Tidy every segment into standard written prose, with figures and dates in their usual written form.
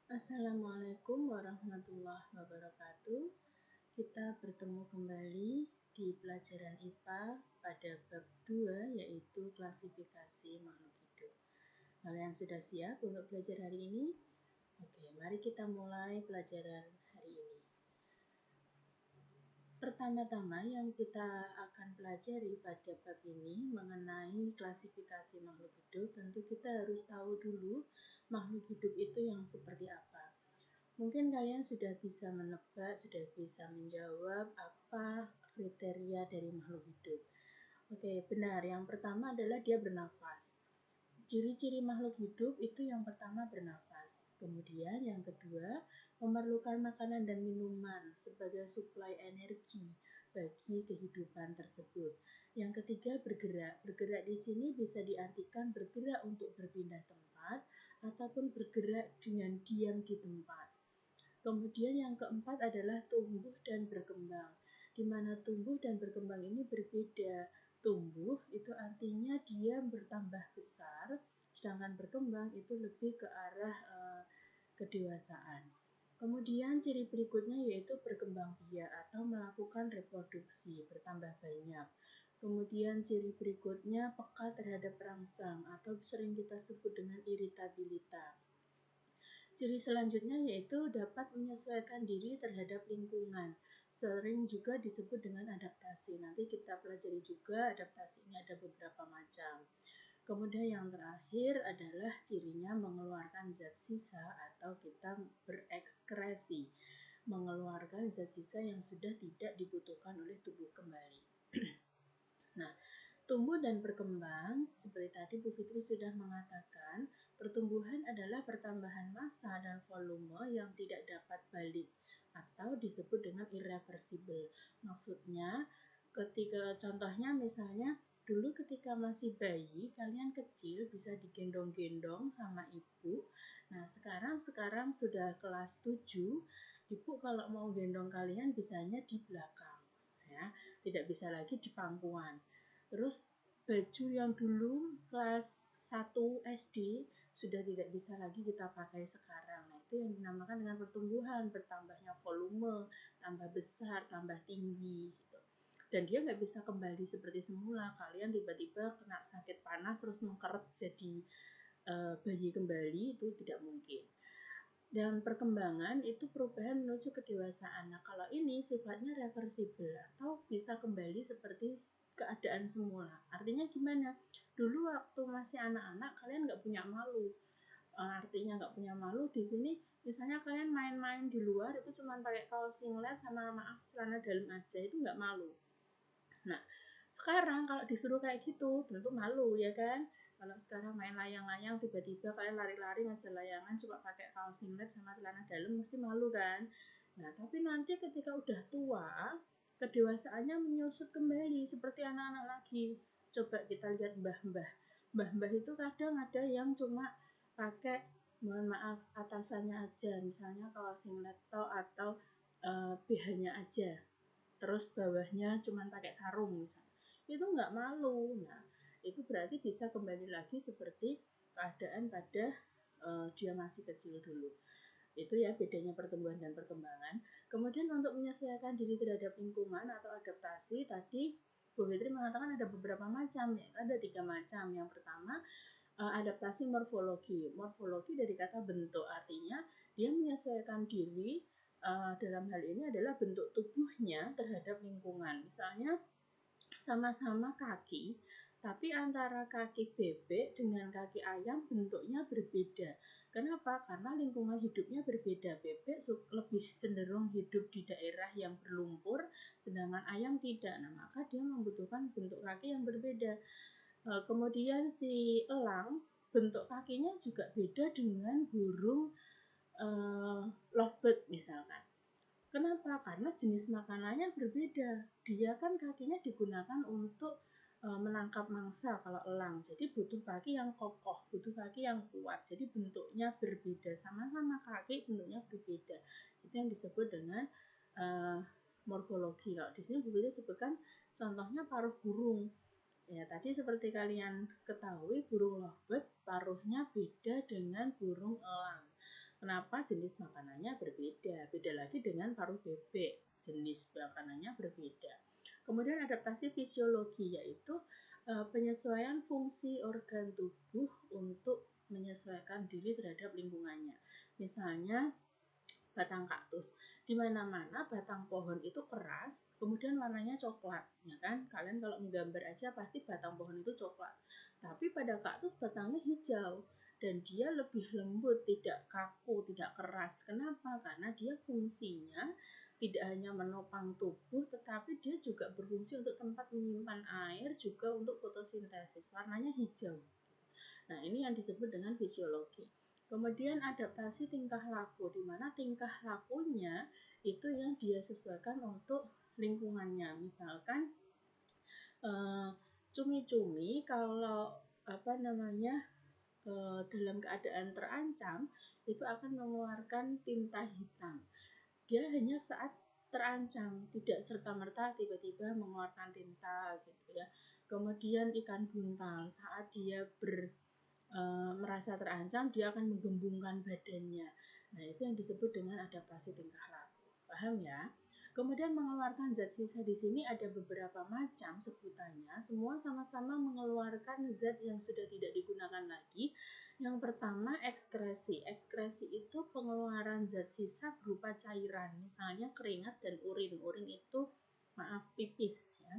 Assalamualaikum warahmatullahi wabarakatuh. Kita bertemu kembali di pelajaran IPA pada bab 2 yaitu klasifikasi makhluk hidup. Kalian sudah siap untuk belajar hari ini? Oke, mari kita mulai pelajaran hari ini. Pertama-tama yang kita akan pelajari pada bab ini mengenai klasifikasi makhluk hidup, tentu kita harus tahu dulu makhluk hidup itu yang seperti apa. Mungkin kalian sudah bisa menebak, sudah bisa menjawab apa kriteria dari makhluk hidup. Oke, benar. Yang pertama adalah dia bernafas. Ciri-ciri makhluk hidup itu yang pertama bernafas. Kemudian yang kedua, memerlukan makanan dan minuman sebagai suplai energi bagi kehidupan tersebut. Yang ketiga, bergerak. Bergerak di sini bisa diartikan bergerak untuk berpindah tempat ataupun bergerak dengan diam di tempat. Kemudian yang keempat adalah tumbuh dan berkembang. Di mana tumbuh dan berkembang ini berbeda. Tumbuh itu artinya dia bertambah besar, sedangkan berkembang itu lebih ke arah kedewasaan. Kemudian ciri berikutnya yaitu berkembang biak atau melakukan reproduksi, bertambah banyak. Kemudian ciri berikutnya peka terhadap rangsang atau sering kita sebut dengan iritabilitas. Ciri selanjutnya yaitu dapat menyesuaikan diri terhadap lingkungan. Sering juga disebut dengan adaptasi. Nanti kita pelajari juga adaptasi ini ada beberapa macam. Kemudian yang terakhir adalah cirinya mengeluarkan zat sisa atau kita berekskresi. Mengeluarkan zat sisa yang sudah tidak dibutuhkan oleh tubuh kembali. Nah, tumbuh dan berkembang, seperti tadi Bu Fitri sudah mengatakan, pertumbuhan adalah pertambahan massa dan volume yang tidak dapat balik atau disebut dengan irreversible. Maksudnya, contohnya misalnya dulu ketika masih bayi, kalian kecil bisa digendong-gendong sama ibu. Nah, sekarang sudah kelas 7, ibu kalau mau gendong kalian bisanya di belakang. Ya, tidak bisa lagi di pangkuan. Terus baju yang dulu kelas 1 SD sudah tidak bisa lagi kita pakai sekarang. Nah, itu yang dinamakan dengan pertumbuhan, bertambahnya volume, tambah besar, tambah tinggi gitu. Dan dia nggak bisa kembali seperti semula. Kalian tiba-tiba kena sakit panas terus mengkeret jadi bayi kembali, itu tidak mungkin. Dan perkembangan itu perubahan menuju kedewasaan. Nah, kalau ini sifatnya reversible atau bisa kembali seperti keadaan semula. Artinya gimana? Dulu waktu masih anak-anak kalian nggak punya malu. Artinya nggak punya malu di sini misalnya kalian main-main di luar itu cuma pakai kaos singlet sama maaf celana dalam aja, itu nggak malu. Nah, sekarang kalau disuruh kayak gitu tentu malu ya kan. Kalau sekarang main layang-layang tiba-tiba kalian lari-lari ngejar layangan cuma pakai kaos singlet sama celana dalam mesti malu kan. Nah, tapi nanti ketika udah tua, kedewasaannya menyusut kembali seperti anak-anak lagi. Coba kita lihat mbah-mbah. Mbah-mbah itu kadang ada yang cuma pakai mohon maaf atasannya aja, misalnya kaos singlet atau BH-nya aja. Terus bawahnya cuma pakai sarung misalnya. Itu nggak malu. Nah, itu berarti bisa kembali lagi seperti keadaan pada dia masih kecil dulu. Itu ya bedanya pertumbuhan dan perkembangan. Kemudian untuk menyesuaikan diri terhadap lingkungan atau adaptasi, tadi Bu Fitri mengatakan ada beberapa macam, ya. Ada 3 macam. Yang pertama, adaptasi morfologi. Morfologi dari kata bentuk, artinya dia menyesuaikan diri dalam hal ini adalah bentuk tubuhnya terhadap lingkungan. Misalnya sama-sama kaki, tapi antara kaki bebek dengan kaki ayam bentuknya berbeda. Kenapa? Karena lingkungan hidupnya berbeda. Bebek lebih cenderung hidup di daerah yang berlumpur, sedangkan ayam tidak. Nah, maka dia membutuhkan bentuk kaki yang berbeda. Kemudian si elang, bentuk kakinya juga beda dengan burung lovebird misalkan. Kenapa? Karena jenis makanannya berbeda. Dia kan kakinya digunakan untuk menangkap mangsa kalau elang. Jadi butuh kaki yang kokoh, butuh kaki yang kuat. Jadi bentuknya berbeda. Sama-sama kaki bentuknya berbeda. Itu yang disebut dengan morfologi. Kalau di sini Bu Fitri sebutkan contohnya paruh burung. Ya, tadi seperti kalian ketahui burung lovebird paruhnya beda dengan burung elang. Kenapa? Jenis makanannya berbeda. Beda lagi dengan paruh bebek, jenis makanannya berbeda. Kemudian adaptasi fisiologi, yaitu penyesuaian fungsi organ tubuh untuk menyesuaikan diri terhadap lingkungannya. Misalnya batang kaktus. Di mana-mana batang pohon itu keras, kemudian warnanya coklat, ya kan? Kalian kalau menggambar aja pasti batang pohon itu coklat. Tapi pada kaktus batangnya hijau dan dia lebih lembut, tidak kaku, tidak keras. Kenapa? Karena dia fungsinya tidak hanya menopang tubuh, tetapi dia juga berfungsi untuk tempat menyimpan air, juga untuk fotosintesis. Warnanya hijau. Nah, ini yang disebut dengan fisiologi. Kemudian adaptasi tingkah laku, di mana tingkah lakunya itu yang dia sesuaikan untuk lingkungannya. Misalkan cumi-cumi kalau dalam keadaan terancam itu akan mengeluarkan tinta hitam. Dia hanya saat terancam, tidak serta-merta tiba-tiba mengeluarkan tinta gitu ya. Kemudian ikan buntal saat dia merasa terancam, dia akan menggembungkan badannya. Nah, itu yang disebut dengan adaptasi tingkah laku. Paham ya? Kemudian mengeluarkan zat sisa di sini ada beberapa macam sebutannya. Semua sama-sama mengeluarkan zat yang sudah tidak digunakan lagi. Yang pertama ekskresi. Ekskresi itu pengeluaran zat sisa berupa cairan, misalnya keringat dan urin. Urin itu pipis ya.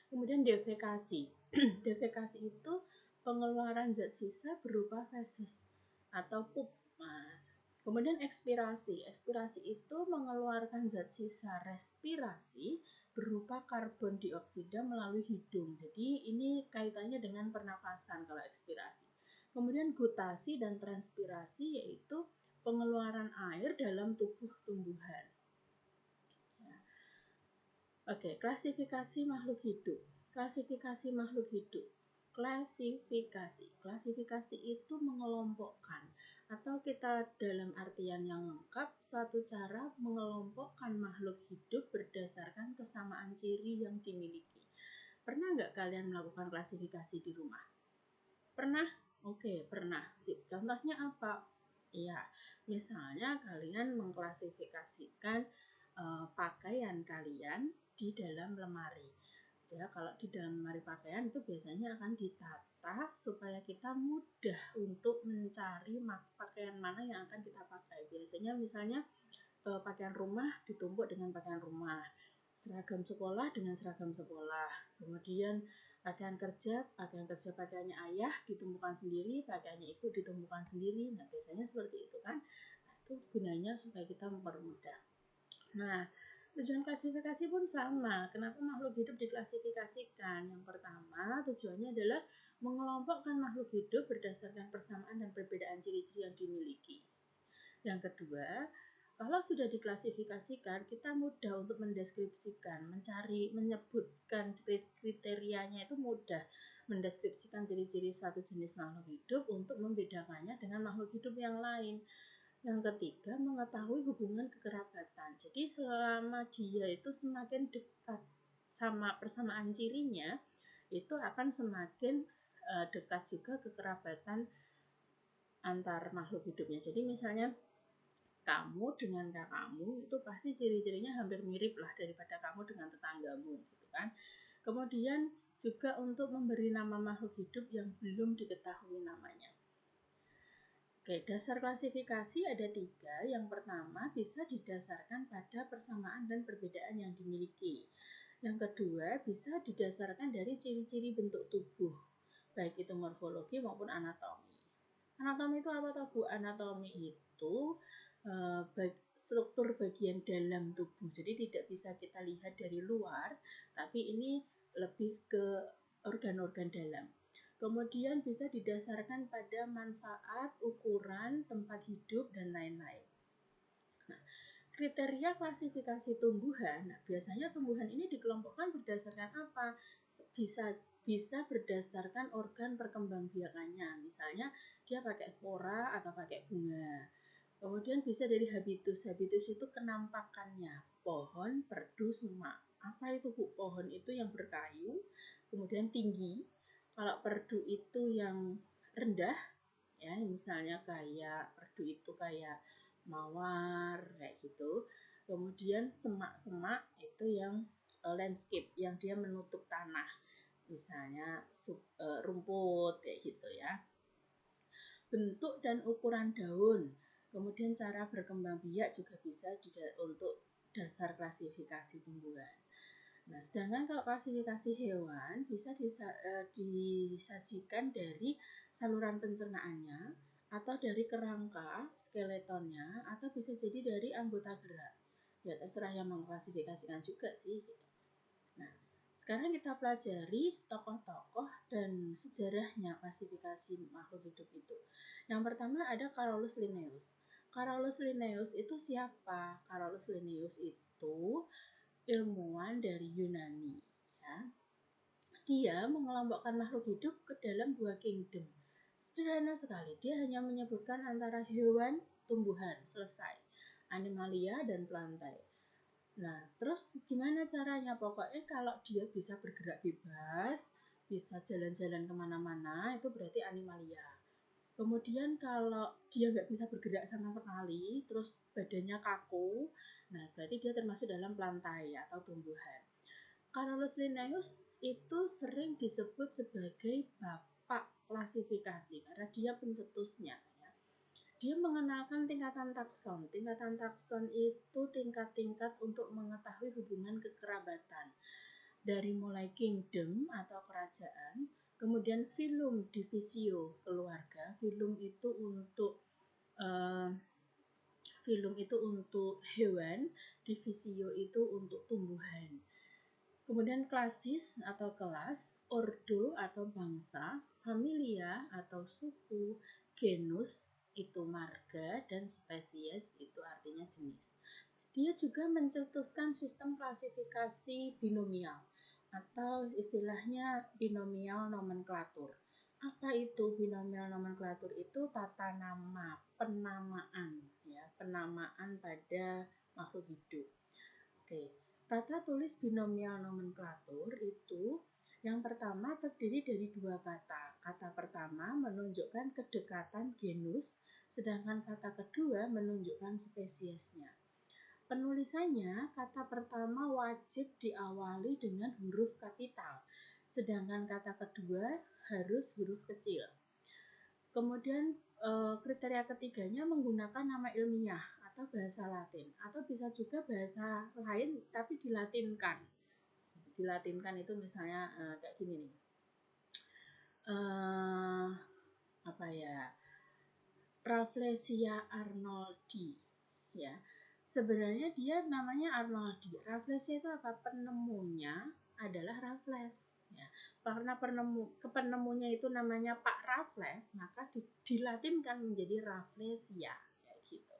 Kemudian defekasi. Defekasi itu pengeluaran zat sisa berupa feses atau pup. Nah, kemudian ekspirasi. Ekspirasi itu mengeluarkan zat sisa respirasi berupa karbon dioksida melalui hidung. Jadi ini kaitannya dengan pernafasan kalau ekspirasi. Kemudian gutasi dan transpirasi yaitu pengeluaran air dalam tubuh tumbuhan. Oke, klasifikasi makhluk hidup. Klasifikasi makhluk hidup. Klasifikasi itu mengelompokkan, atau kita dalam artian yang lengkap, suatu cara mengelompokkan makhluk hidup berdasarkan kesamaan ciri yang dimiliki. Pernah nggak kalian melakukan klasifikasi di rumah? Pernah? Oke, pernah. Contohnya apa? Ya, misalnya kalian mengklasifikasikan pakaian kalian di dalam lemari. Ya, kalau di dalam lemari pakaian itu biasanya akan ditata supaya kita mudah untuk mencari pakaian mana yang akan kita pakai. Biasanya misalnya pakaian rumah ditumpuk dengan pakaian rumah, seragam sekolah dengan seragam sekolah, kemudian pakaian kerja pakaiannya ayah ditumpukan sendiri, pakaiannya ibu ditumpukan sendiri. Nah, biasanya seperti itu kan. Nah, itu gunanya supaya kita mempermudah. Nah, tujuan klasifikasi pun sama. Kenapa makhluk hidup diklasifikasikan? Yang pertama, tujuannya adalah mengelompokkan makhluk hidup berdasarkan persamaan dan perbedaan ciri-ciri yang dimiliki. Yang kedua, kalau sudah diklasifikasikan, kita mudah untuk mendeskripsikan, menyebutkan kriterianya itu mudah. Mendeskripsikan ciri-ciri suatu jenis makhluk hidup untuk membedakannya dengan makhluk hidup yang lain. Yang ketiga, mengetahui hubungan kekerabatan. Jadi selama dia itu semakin dekat sama persamaan cirinya, itu akan semakin dekat juga kekerabatan antar makhluk hidupnya. Jadi misalnya kamu dengan kakakmu itu pasti ciri-cirinya hampir mirip lah daripada kamu dengan tetanggamu, gitu kan. Kemudian juga untuk memberi nama makhluk hidup yang belum diketahui namanya. Oke, dasar klasifikasi ada 3. Yang pertama bisa didasarkan pada persamaan dan perbedaan yang dimiliki. Yang kedua bisa didasarkan dari ciri-ciri bentuk tubuh, baik itu morfologi maupun anatomi. Anatomi itu apa Bu? Anatomi itu struktur bagian dalam tubuh. Jadi tidak bisa kita lihat dari luar, tapi ini lebih ke organ-organ dalam. Kemudian bisa didasarkan pada manfaat, ukuran, tempat hidup, dan lain-lain. Nah, kriteria klasifikasi tumbuhan, biasanya tumbuhan ini dikelompokkan berdasarkan apa? Bisa berdasarkan organ perkembangbiakannya. Misalnya dia pakai spora atau pakai bunga. Kemudian bisa dari habitus. Habitus itu kenampakannya. Pohon, perdu, semak. Apa itu Bu? Pohon itu yang berkayu, kemudian tinggi. Kalau perdu itu yang rendah, ya misalnya kayak perdu teduh itu kayak mawar kayak gitu. Kemudian semak-semak itu yang landscape, yang dia menutup tanah, misalnya rumput kayak gitu ya. Bentuk dan ukuran daun, kemudian cara berkembang biak juga bisa untuk dasar klasifikasi tumbuhan. Nah, sedangkan kalau klasifikasi hewan bisa disajikan dari saluran pencernaannya, atau dari kerangka, skeletonnya, atau bisa jadi dari anggota gerak. Ya terserah yang mengklasifikasikan juga sih. Nah, sekarang kita pelajari tokoh-tokoh dan sejarahnya klasifikasi makhluk hidup itu. Yang pertama ada Carolus Linnaeus. Carolus Linnaeus itu siapa? Carolus Linnaeus itu ilmuwan dari Yunani. Ya. Dia mengelompokkan makhluk hidup ke dalam 2 kingdom. Sederhana sekali, dia hanya menyebutkan antara hewan, tumbuhan, selesai. Animalia dan plantae. Nah, terus gimana caranya? Pokoknya kalau dia bisa bergerak bebas, bisa jalan-jalan kemana-mana, itu berarti animalia. Kemudian kalau dia nggak bisa bergerak sama sekali, terus badannya kaku, nah berarti dia termasuk dalam plantae atau tumbuhan. Carolus Linnaeus itu sering disebut sebagai bapak klasifikasi karena dia pencetusnya. Ya. Dia mengenalkan tingkatan takson. Tingkatan takson itu tingkat-tingkat untuk mengetahui hubungan kekerabatan. Dari mulai kingdom atau kerajaan, kemudian filum, divisio, keluarga. Filum itu untuk hewan, divisio itu untuk tumbuhan. Kemudian klasis atau kelas, ordo atau bangsa, familia atau suku, genus itu marga, dan spesies itu artinya jenis. Dia juga mencetuskan sistem klasifikasi binomial atau istilahnya binomial nomenklatur. Apa itu binomial nomenklatur? Itu tata nama, penamaan, ya, penamaan pada makhluk hidup. Oke. Tata tulis binomial nomenklatur itu yang pertama terdiri dari 2 kata. Kata pertama menunjukkan kedekatan genus, sedangkan kata kedua menunjukkan spesiesnya. Penulisannya, kata pertama wajib diawali dengan huruf kapital, sedangkan kata kedua harus huruf kecil. Kemudian kriteria ketiganya menggunakan nama ilmiah atau bahasa Latin, atau bisa juga bahasa lain tapi dilatinkan. Dilatinkan itu misalnya kayak gini nih. Rafflesia arnoldi, ya. Sebenarnya dia namanya Arnoldi. Rafflesia itu apa? Penemunya adalah Raffles. Ya. Karena penemunya itu namanya Pak Raffles, maka dilatinkan menjadi Rafflesia. Kayak gitu.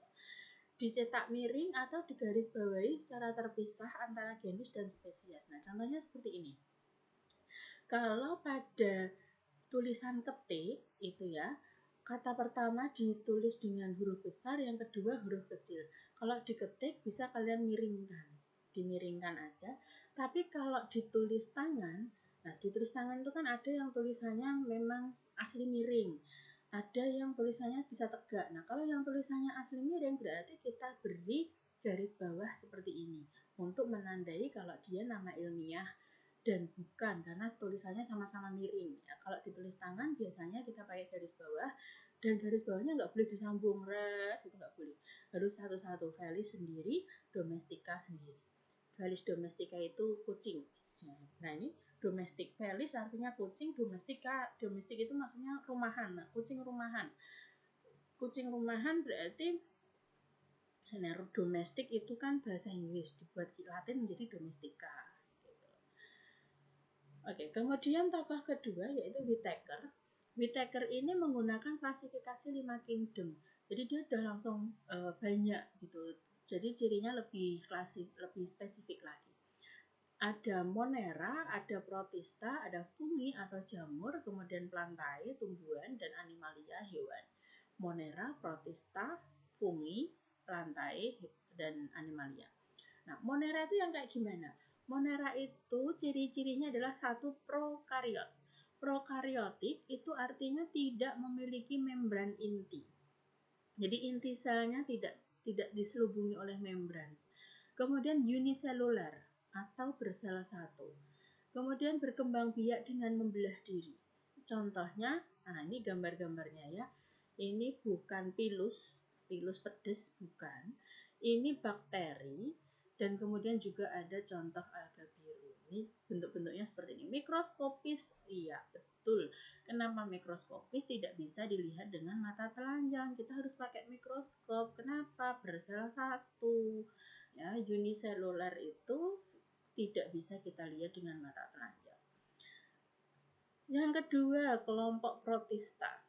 Dicetak miring atau digaris bawahi secara terpisah antara genus dan spesies. Nah, contohnya seperti ini. Kalau pada tulisan ketik itu ya, kata pertama ditulis dengan huruf besar, yang kedua huruf kecil. Kalau diketik bisa kalian miringkan, dimiringkan aja. Tapi kalau ditulis tangan, nah ditulis tangan itu kan ada yang tulisannya memang asli miring, ada yang tulisannya bisa tegak. Nah kalau yang tulisannya asli miring berarti kita beri garis bawah seperti ini untuk menandai kalau dia nama ilmiah dan bukan, karena tulisannya sama-sama miring. Ya, kalau ditulis tangan biasanya kita pakai garis bawah, dan garis bawahnya nggak boleh disambung, itu nggak boleh. Harus satu-satu, Felis sendiri, Domestika sendiri. Felis domestica itu kucing. Nah ini domestik, Felis artinya kucing, domestika, domestik itu maksudnya rumahan. Nah, kucing rumahan. Kucing rumahan berarti domestik itu kan bahasa Inggris, dibuat Latin menjadi domestika. Oke, kemudian tokoh kedua yaitu Whittaker. Whittaker ini menggunakan klasifikasi 5 kingdom. Jadi dia udah langsung banyak gitu. Jadi cirinya lebih spesifik lagi. Ada Monera, ada Protista, ada fungi atau jamur, kemudian plantae, tumbuhan, dan animalia, hewan. Monera, Protista, fungi, plantae, dan animalia. Nah, Monera itu yang kayak gimana? Monera itu ciri-cirinya adalah satu prokariot. Prokariotik itu artinya tidak memiliki membran inti. Jadi inti selnya tidak diselubungi oleh membran. Kemudian uniselular atau bersel satu. Kemudian berkembang biak dengan membelah diri. Contohnya, nah ini gambar-gambarnya ya. Ini bukan pilus pedes bukan. Ini bakteri dan kemudian juga ada contoh alga biru. Ini bentuk-bentuknya seperti ini. Mikroskopis, iya betul. Kenapa mikroskopis tidak bisa dilihat dengan mata telanjang? Kita harus pakai mikroskop. Kenapa? Bersel satu. Ya, uniselular itu tidak bisa kita lihat dengan mata telanjang. Yang kedua, kelompok protista.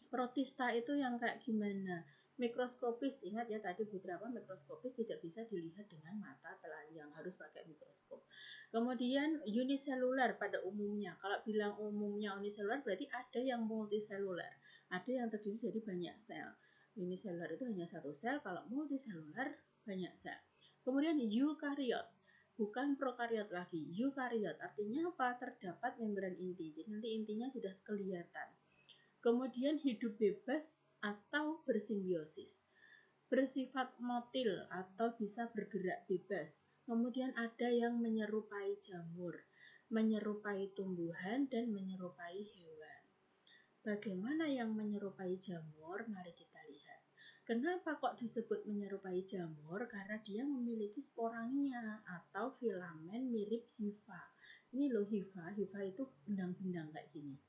Protista itu yang kayak gimana? Mikroskopis, ingat ya tadi beberapa mikroskopis tidak bisa dilihat dengan mata telanjang, harus pakai mikroskop. Kemudian uniselular pada umumnya. Kalau bilang umumnya uniselular berarti ada yang multiselular, ada yang terdiri dari banyak sel. Uniselular itu hanya satu sel, kalau multiselular banyak sel. Kemudian eukariot, bukan prokariot lagi. Eukariot artinya apa? Terdapat membran inti. Jadi nanti intinya sudah kelihatan. Kemudian hidup bebas atau bersimbiosis. Bersifat motil atau bisa bergerak bebas. Kemudian ada yang menyerupai jamur, menyerupai tumbuhan, dan menyerupai hewan. Bagaimana yang menyerupai jamur? Mari kita lihat. Kenapa kok disebut menyerupai jamur? Karena dia memiliki sporangia atau filamen mirip hifa. Ini loh hifa itu benang-benang kayak gini.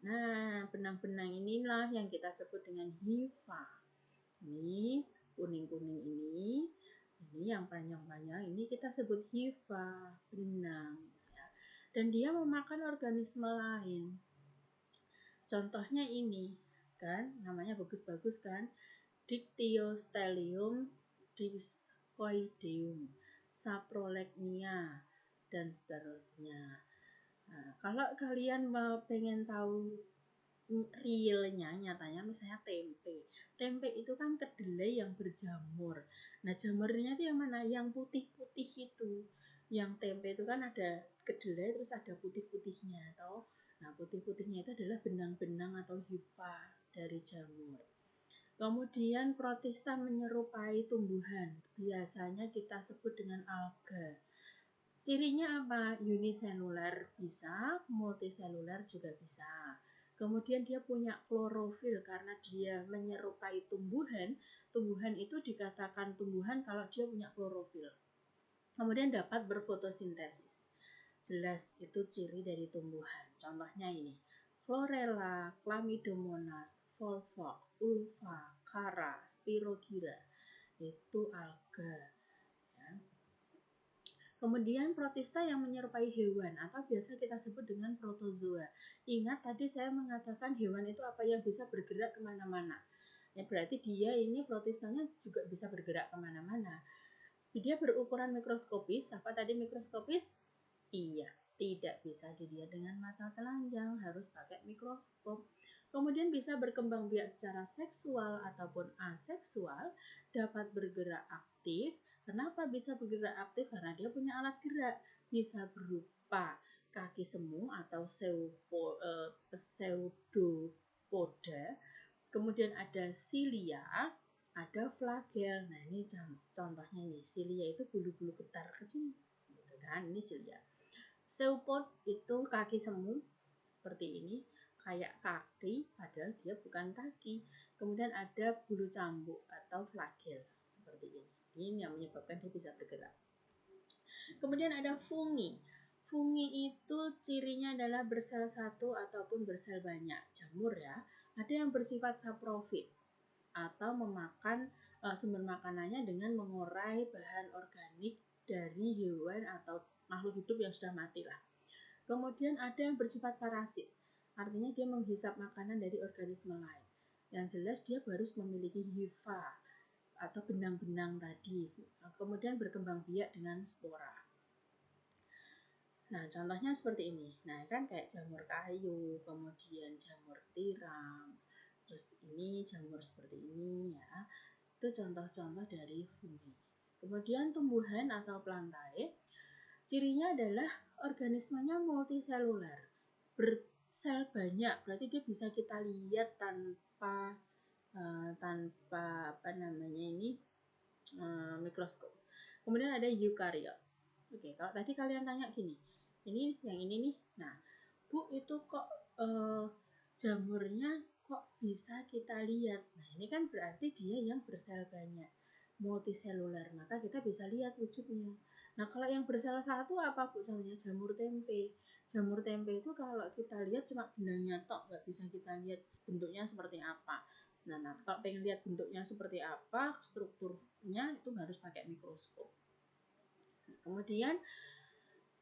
Nah, benang-benang inilah yang kita sebut dengan hifa. Ini kuning-kuning ini yang panjang-panjang ini kita sebut hifa, benang. Ya. Dan dia memakan organisme lain. Contohnya ini, kan, namanya bagus-bagus kan, Dictyostelium discoideum, Saprolegnia, dan seterusnya. Nah, kalau kalian mau pengen tahu realnya, nyatanya misalnya tempe. Tempe itu kan kedelai yang berjamur. Nah, jamurnya itu yang mana? Yang putih-putih itu. Yang tempe itu kan ada kedelai terus ada putih-putihnya, toh. Nah, putih-putihnya itu adalah benang-benang atau hifa dari jamur. Kemudian protista menyerupai tumbuhan. Biasanya kita sebut dengan alga. Cirinya apa? Uniselular bisa, multiselular juga bisa. Kemudian dia punya klorofil karena dia menyerupai tumbuhan. Tumbuhan itu dikatakan tumbuhan kalau dia punya klorofil. Kemudian dapat berfotosintesis. Jelas itu ciri dari tumbuhan. Contohnya ini. Chlorella, Chlamydomonas, Volvox, Ulva, Chara, Spirogyra. Itu alga. Kemudian protista yang menyerupai hewan atau biasa kita sebut dengan protozoa. Ingat tadi saya mengatakan hewan itu apa yang bisa bergerak kemana-mana. Ya berarti dia ini protistanya juga bisa bergerak kemana-mana. Dia berukuran mikroskopis. Apa tadi mikroskopis? Iya, tidak bisa dilihat dengan mata telanjang, harus pakai mikroskop. Kemudian bisa berkembang biak secara seksual ataupun aseksual, dapat bergerak aktif. Kenapa bisa bergerak aktif? Karena dia punya alat gerak, bisa berupa kaki semu atau pseudopoda, kemudian ada silia, ada flagel. Nah, ini contohnya nih, silia itu bulu-bulu getar kecil, gitu kan? Ini silia. Pseudopod itu kaki semu seperti ini, kayak kaki, padahal dia bukan kaki. Kemudian ada bulu cambuk atau flagel seperti ini. Ini yang menyebabkan dia bisa bergerak. Kemudian ada fungi. Fungi itu cirinya adalah bersel satu ataupun bersel banyak. Jamur ya. Ada yang bersifat saprofit atau memakan sumber makanannya dengan mengurai bahan organik dari hewan atau makhluk hidup yang sudah mati lah. Kemudian ada yang bersifat parasit. Artinya dia menghisap makanan dari organisme lain. Yang jelas dia harus memiliki hifa atau benang-benang tadi. Kemudian berkembang biak dengan spora. Nah, contohnya seperti ini. Nah, kan kayak jamur kayu, kemudian jamur tiram, terus ini jamur seperti ini ya. Itu contoh-contoh dari fungi. Kemudian tumbuhan atau plantae, cirinya adalah organismenya multiselular. Bersel banyak, berarti dia bisa kita lihat tanpa tanpa mikroskop. Kemudian ada eukariot. Oke, kalau tadi kalian tanya gini, ini yang ini nih. Nah, Bu, itu kok jamurnya kok bisa kita lihat? Nah, ini kan berarti dia yang bersel banyak, multiseluler, maka kita bisa lihat wujudnya. Nah, kalau yang bersel satu apa, Bu? Contohnya jamur tempe. Jamur tempe itu kalau kita lihat cuma benangnya tok, nggak bisa kita lihat bentuknya seperti apa. Nah, kalau pengen lihat bentuknya seperti apa, strukturnya itu harus pakai mikroskop. Kemudian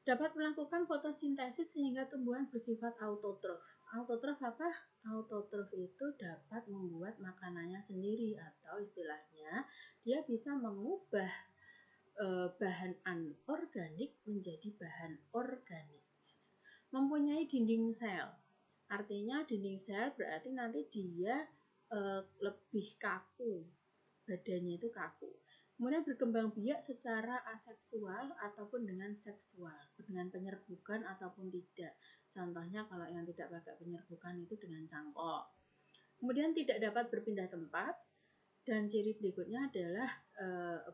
dapat melakukan fotosintesis sehingga tumbuhan bersifat autotrof. Autotrof apa? Autotrof itu dapat membuat makanannya sendiri, atau istilahnya dia bisa mengubah bahan anorganik menjadi bahan organik. Mempunyai dinding sel. Artinya dinding sel berarti nanti dia lebih kaku. Badannya itu kaku. Kemudian berkembang biak secara aseksual ataupun dengan seksual, dengan penyerbukan ataupun tidak. Contohnya kalau yang tidak pakai penyerbukan itu dengan cangkok. Kemudian tidak dapat berpindah tempat, dan ciri berikutnya adalah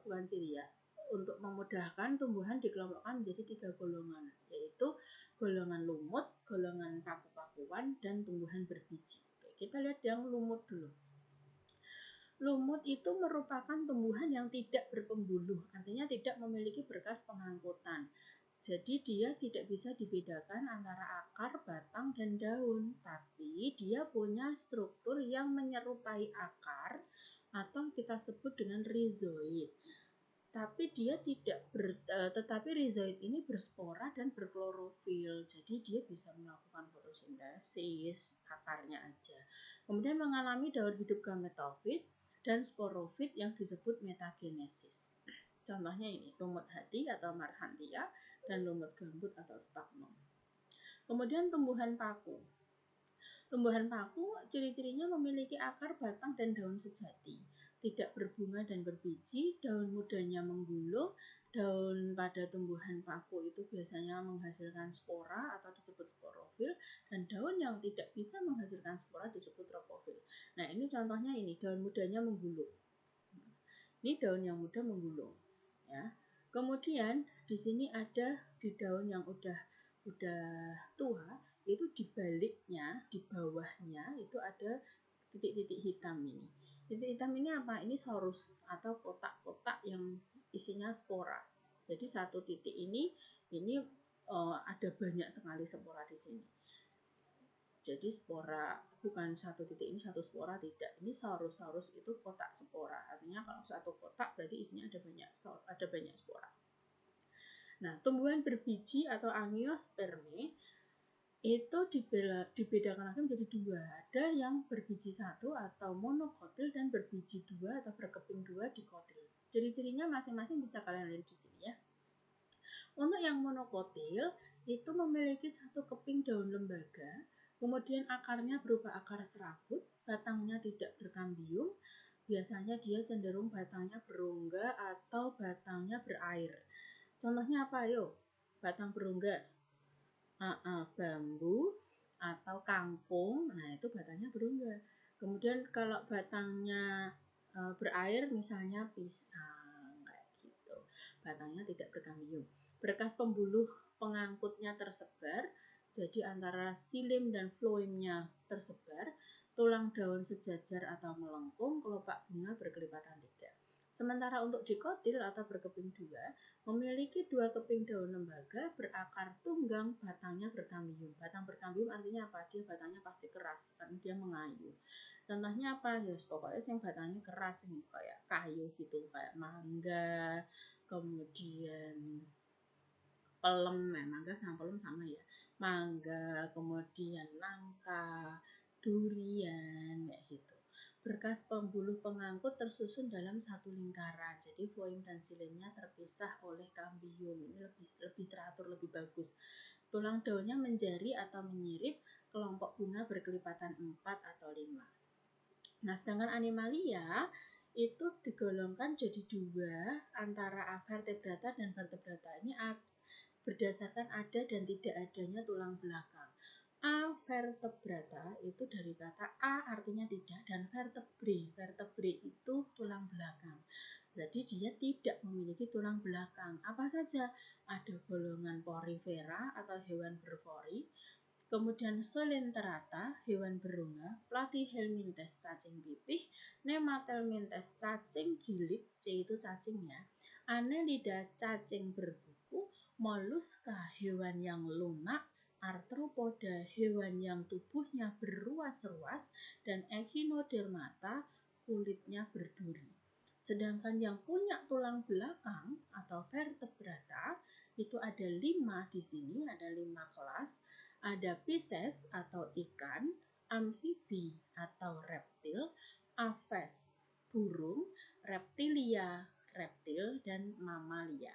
bukan ciri ya. Untuk memudahkan, tumbuhan dikelompokkan menjadi 3 golongan, yaitu golongan lumut, golongan paku-pakuan, dan tumbuhan berbiji. Oke, kita lihat yang lumut dulu. Lumut itu merupakan tumbuhan yang tidak berpembuluh, artinya tidak memiliki berkas pengangkutan. Jadi dia tidak bisa dibedakan antara akar, batang, dan daun, tapi dia punya struktur yang menyerupai akar atau kita sebut dengan rhizoid. Tapi dia tetapi rhizoid ini berspora dan berklorofil, jadi dia bisa melakukan fotosintesis akarnya aja. Kemudian mengalami daur hidup gametofit dan sporofit yang disebut metagenesis. Contohnya ini, lumut hati atau marhantia dan lumut gambut atau sphagnum. Kemudian tumbuhan paku. Tumbuhan paku ciri-cirinya memiliki akar, batang, dan daun sejati. Tidak berbunga dan berbiji, daun mudanya menggulung. Daun pada tumbuhan paku itu biasanya menghasilkan spora atau disebut sporofil, dan daun yang tidak bisa menghasilkan spora disebut tropofil. Nah, ini contohnya ini, daun mudanya menggulung. Ini daun yang muda menggulung, ya. Kemudian di sini ada di daun yang udah tua, itu di baliknya, di bawahnya itu ada titik-titik hitam ini. Titik hitam ini apa? Ini sorus atau kotak-kotak yang isinya spora. Jadi satu titik ini ada banyak sekali spora di sini. Jadi spora bukan satu titik ini satu spora, tidak. Ini saurus itu kotak spora. Artinya kalau satu kotak berarti isinya ada banyak spora. Nah, tumbuhan berbiji atau angiosperme itu dibedakan lagi menjadi dua. Ada yang berbiji satu atau monokotil dan berbiji dua atau berkeping dua dikotil. Ciri-cirinya masing-masing bisa kalian lihat di sini ya. Untuk yang monokotil itu memiliki satu keping daun lembaga, kemudian akarnya berupa akar serabut, batangnya tidak berkambium, biasanya dia cenderung batangnya berongga atau batangnya berair. Contohnya apa? Ayo, batang berongga. Bambu atau kangkung, nah itu batangnya berongga. Kemudian kalau batangnya berair, misalnya pisang, kayak gitu, batangnya tidak berkambium. Berkas pembuluh pengangkutnya tersebar, jadi antara silim dan floemnya tersebar, tulang daun sejajar atau melengkung, kelopak bunga berkelipatan 3. Sementara untuk dikotil atau berkeping dua, memiliki dua keping daun lembaga, berakar tunggang, batangnya berkambium. Batang berkambium artinya apa? Dia batangnya pasti keras, karena dia mengayu. Contohnya apa? Ya, pokoknya yang batangnya keras, yang kayak kayu gitu, kayak mangga, kemudian pelem, mangga sama pelem sama ya. Mangga, kemudian nangka, durian, kayak gitu. Berkas pembuluh pengangkut tersusun dalam satu lingkaran, jadi floem dan silimnya terpisah oleh kambium. Ini lebih teratur, lebih bagus. Tulang daunnya menjari atau menyirip, kelompok bunga berkelipatan 4 atau 5. Nah, sedangkan animalia itu digolongkan jadi dua antara vertebrata dan vertebrata. Ini berdasarkan ada dan tidak adanya tulang belakang. Avertebrata itu dari kata a artinya tidak dan vertebrae. Vertebrae itu tulang belakang. Jadi dia tidak memiliki tulang belakang. Apa saja? Ada golongan porifera atau hewan berpori, kemudian Coelenterata, hewan berongga, Platyhelminthes, cacing pipih, Nematelminthes, cacing gilik, C itu cacing ya, Annelida, cacing berbuku, Mollusca, hewan yang lunak, Arthropoda, hewan yang tubuhnya berruas-ruas, dan Echinodermata, kulitnya berduri. Sedangkan yang punya tulang belakang atau vertebrata itu ada 5 di sini, ada 5 kelas. Ada Pisces atau ikan, amfibi atau reptil, aves burung, reptilia reptil, dan mamalia.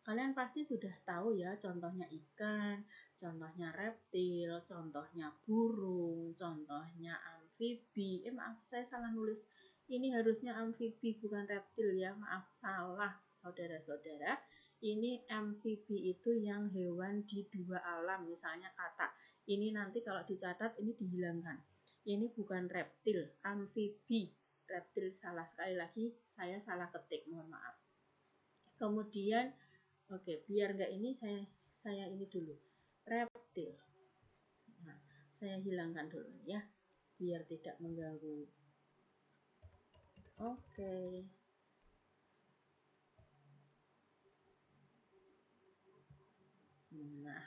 Kalian pasti sudah tahu ya, contohnya ikan, contohnya reptil, contohnya burung, contohnya amfibi. Maaf, saya salah nulis. Ini harusnya amfibi bukan reptil ya, maaf salah saudara-saudara. Ini amfibi itu yang hewan di dua alam, misalnya kata. Ini nanti kalau dicatat ini dihilangkan. Ini bukan reptil, amfibi. Reptil salah, sekali lagi saya salah ketik, mohon maaf. Kemudian oke, biar nggak ini saya ini dulu. Reptil. Nah, saya hilangkan dulu ya, biar tidak mengganggu. Oke. Nah,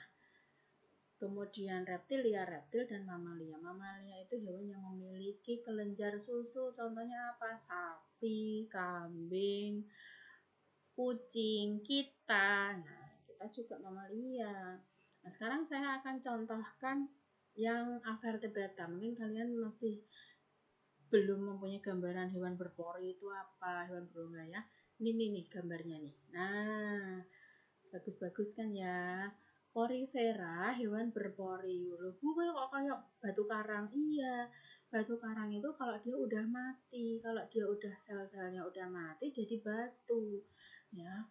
kemudian reptilia, reptil dan mamalia. Mamalia itu hewan yang memiliki kelenjar susu. Contohnya apa? Sapi, kambing, kucing, kita. Nah, kita juga mamalia. Nah, sekarang saya akan contohkan yang avertebrata. Mungkin kalian masih belum mempunyai gambaran hewan berpori itu apa, hewan berongga ya. Ini nih gambarnya nih. Nah, bagus-bagus kan ya. Porifera, hewan berpori. Loh, kok kayak batu karang? Iya, batu karang itu kalau dia udah mati, kalau dia udah sel-selnya udah mati jadi batu. Ya,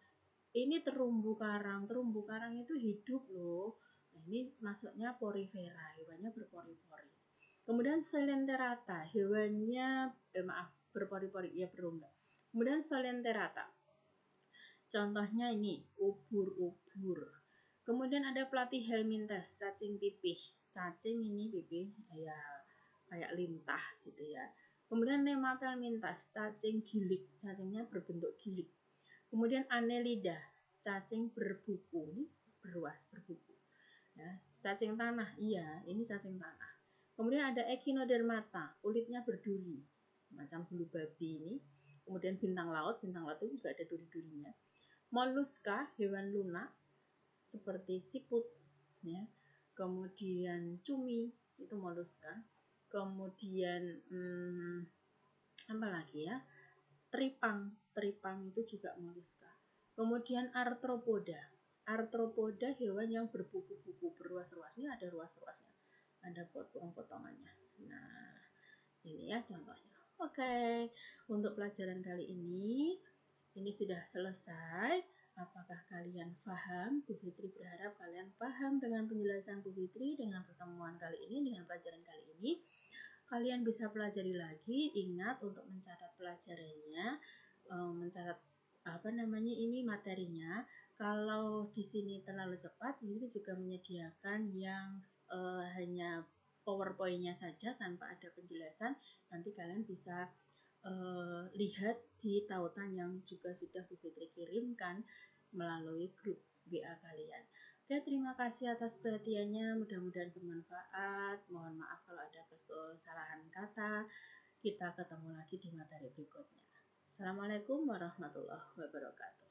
ini terumbu karang. Terumbu karang itu hidup loh. Nah, ini masuknya porifera, hewannya berpori-pori. Kemudian Coelenterata, hewannya berpori-pori, ya berongga. Kemudian Coelenterata. Contohnya ini ubur-ubur. Kemudian ada Platyhelminthes, cacing pipih. Cacing ini pipih ya kayak lintah gitu ya. Kemudian Nematelminthes, cacing gilik. Cacingnya berbentuk gilik. Kemudian Annelida, cacing berbuku. Ini berruas, berbuku. Ya, cacing tanah, iya, ini cacing tanah. Kemudian ada Echinodermata, kulitnya berduri, macam bulu babi ini. Kemudian bintang laut itu juga ada duri-durinya. Mollusca, hewan lunak, seperti siput, ya. Kemudian cumi, itu mollusca. Kemudian apa lagi ya? Tripang itu juga mollusca. Kemudian arthropoda. Arthropoda hewan yang berbuku-buku, berruas-ruas. Ini ada ruas-ruasnya, ada potong-potongannya. Nah, ini ya contohnya. Oke, untuk pelajaran kali ini sudah selesai. Apakah kalian paham? Bu Fitri berharap kalian paham dengan penjelasan Bu Fitri, dengan pertemuan kali ini, dengan pelajaran kali ini. Kalian bisa pelajari lagi, ingat untuk mencatat pelajarannya, mencatat materinya. Kalau di sini terlalu cepat, ini juga menyediakan yang hanya PowerPoint-nya saja tanpa ada penjelasan. Nanti kalian bisa lihat di tautan yang juga sudah Bu Fitri kirimkan melalui grup WA kalian. Oke, terima kasih atas perhatiannya. Mudah-mudahan bermanfaat. Mohon maaf kalau ada kesalahan kata. Kita ketemu lagi di materi berikutnya. Assalamualaikum warahmatullahi wabarakatuh.